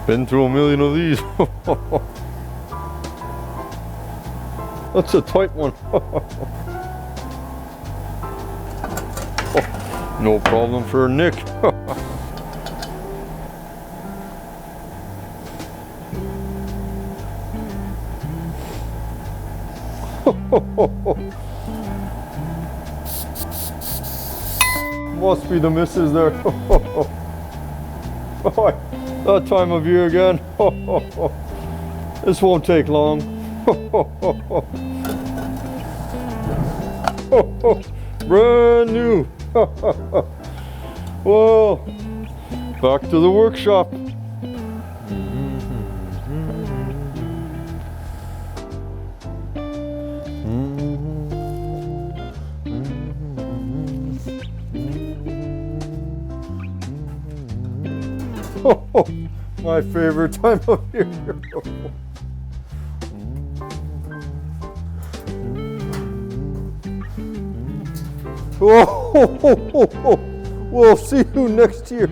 Been through a million of these. That's a tight one. No problem for Nick. Must be the missus there. That time of year again. This won't take long. Brand new. Well, back to the workshop. My favorite time of year. We'll see you next year.